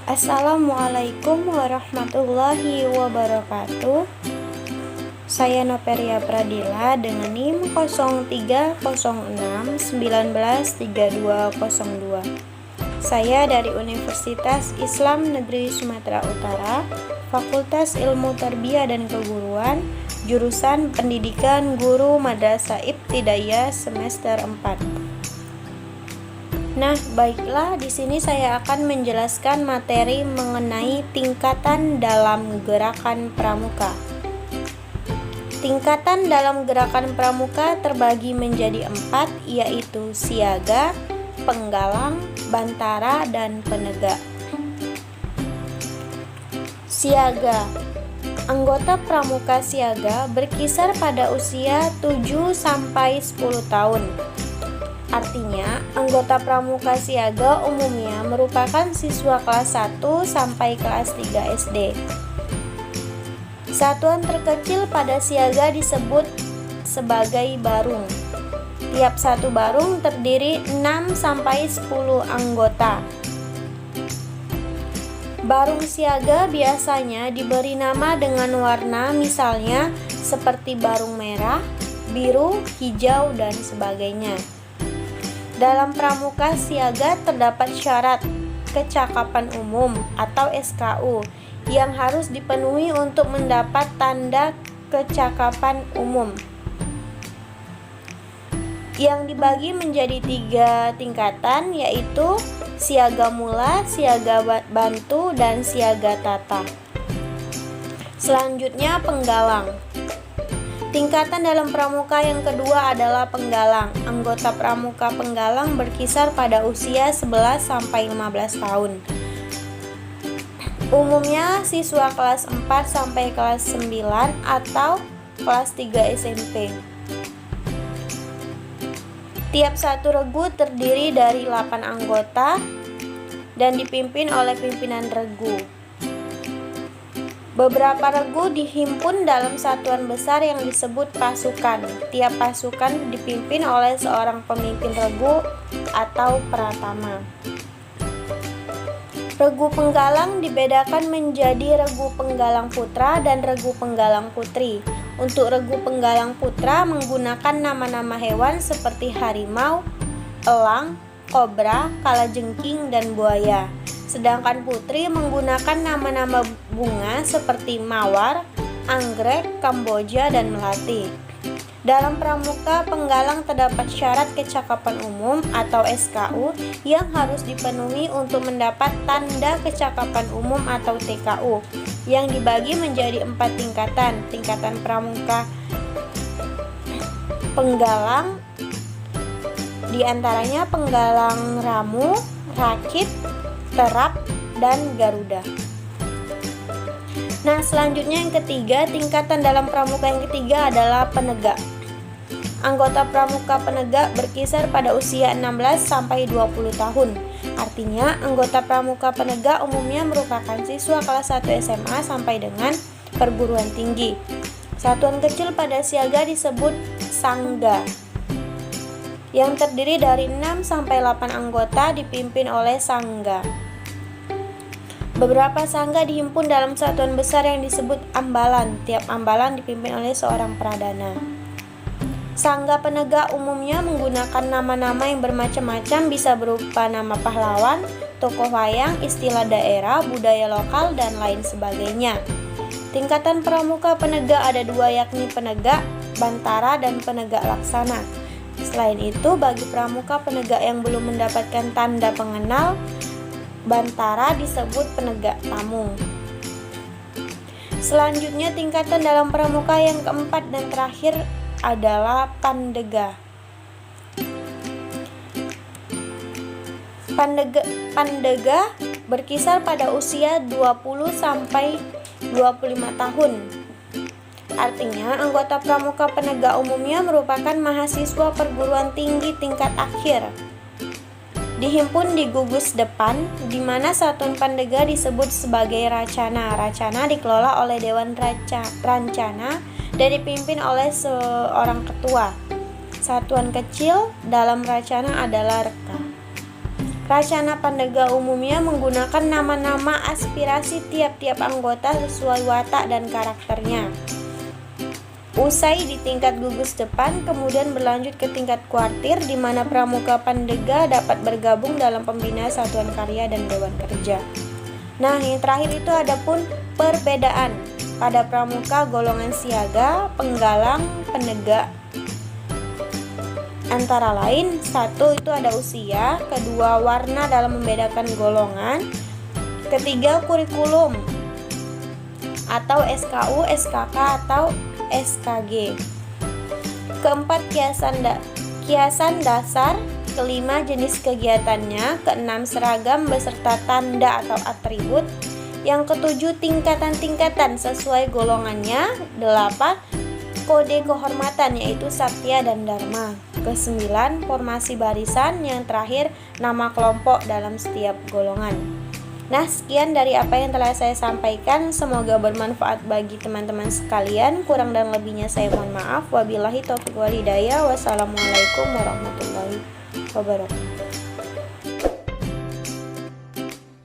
Assalamualaikum warahmatullahi wabarakatuh. Saya Noperia Pradila dengan NIM 0306193202. Saya dari Universitas Islam Negeri Sumatera Utara, Fakultas Ilmu Tarbiyah dan Keguruan, jurusan Pendidikan Guru Madrasah Ibtidaiyah semester 4. Nah, baiklah, di sini saya akan menjelaskan materi mengenai tingkatan dalam gerakan pramuka. Tingkatan dalam gerakan pramuka terbagi menjadi 4, yaitu siaga, penggalang, bantara, dan penegak. Siaga. Anggota pramuka siaga berkisar pada usia 7-10 tahun. Artinya, anggota pramuka siaga umumnya merupakan siswa kelas 1 sampai kelas 3 SD. Satuan terkecil pada siaga disebut sebagai barung. Tiap satu barung terdiri 6-10 anggota. Barung siaga biasanya diberi nama dengan warna, misalnya seperti barung merah, biru, hijau, dan sebagainya. Dalam pramuka siaga terdapat syarat kecakapan umum atau SKU yang harus dipenuhi untuk mendapat tanda kecakapan umum, yang dibagi menjadi 3 tingkatan, yaitu siaga mula, siaga bantu, dan siaga tata. Selanjutnya, penggalang. Tingkatan dalam pramuka yang kedua adalah penggalang. Anggota pramuka penggalang berkisar pada usia 11-15 tahun. Umumnya siswa kelas 4 sampai kelas 9 atau kelas 3 SMP. Tiap satu regu terdiri dari 8 anggota dan dipimpin oleh pimpinan regu. Beberapa regu dihimpun dalam satuan besar yang disebut pasukan. Tiap pasukan dipimpin oleh seorang pemimpin regu atau pratama. Regu penggalang dibedakan menjadi regu penggalang putra dan regu penggalang putri. Untuk regu penggalang putra menggunakan nama-nama hewan seperti harimau, elang, kobra, kalajengking, dan buaya. Sedangkan putri menggunakan nama-nama bunga seperti mawar, anggrek, kamboja, dan melati. Dalam pramuka penggalang terdapat syarat kecakapan umum atau SKU yang harus dipenuhi untuk mendapat tanda kecakapan umum atau TKU, yang dibagi menjadi 4 tingkatan. Tingkatan pramuka penggalang diantaranya penggalang ramu, rakit, terap, dan garuda. Nah, selanjutnya yang ketiga, tingkatan dalam pramuka yang ketiga adalah penegak. Anggota pramuka penegak berkisar pada usia 16-20 tahun. Artinya, anggota pramuka penegak umumnya merupakan siswa kelas 1 SMA sampai dengan perguruan tinggi. Satuan kecil pada siaga disebut sangga, yang terdiri dari 6-8 anggota dipimpin oleh sangga. Beberapa sangga dihimpun dalam satuan besar yang disebut ambalan. Tiap ambalan dipimpin oleh seorang pradana. Sangga penegak umumnya menggunakan nama-nama yang bermacam-macam, bisa berupa nama pahlawan, tokoh wayang, istilah daerah, budaya lokal, dan lain sebagainya. Tingkatan pramuka penegak ada 2, yakni penegak, bantara, dan penegak laksana. Selain itu, bagi pramuka penegak yang belum mendapatkan tanda pengenal, bantara disebut penegak tamu. Selanjutnya, tingkatan dalam pramuka yang keempat dan terakhir adalah pandega. Pandega berkisar pada usia 20-25 tahun. Artinya, anggota pramuka penegak umumnya merupakan mahasiswa perguruan tinggi tingkat akhir. dihimpun di gugus depan, di mana satuan pandega disebut sebagai racana. Racana dikelola oleh Dewan Rancana dan dipimpin oleh seorang ketua. Satuan kecil dalam racana adalah reka. Racana pandega umumnya menggunakan nama-nama aspirasi tiap-tiap anggota sesuai watak dan karakternya. Usai di tingkat gugus depan, kemudian berlanjut ke tingkat kuartir, di mana pramuka pandega dapat bergabung dalam pembina satuan karya dan dewan kerja. Nah, yang terakhir itu ada pun perbedaan pada pramuka golongan siaga, penggalang, penegak. Antara lain, satu itu ada usia, kedua warna dalam membedakan golongan, ketiga kurikulum atau SKU, SKK atau SKG, keempat kiasan dasar, kelima jenis kegiatannya, keenam seragam beserta tanda atau atribut, yang ketujuh tingkatan-tingkatan sesuai golongannya, delapan kode kehormatan yaitu Satya dan Dharma, kesembilan formasi barisan, yang terakhir nama kelompok dalam setiap golongan. Nah, sekian dari apa yang telah saya sampaikan. Semoga bermanfaat bagi teman-teman sekalian. Kurang dan lebihnya saya mohon maaf. Wabillahi taufiq wal hidayah. Wassalamualaikum warahmatullahi wabarakatuh.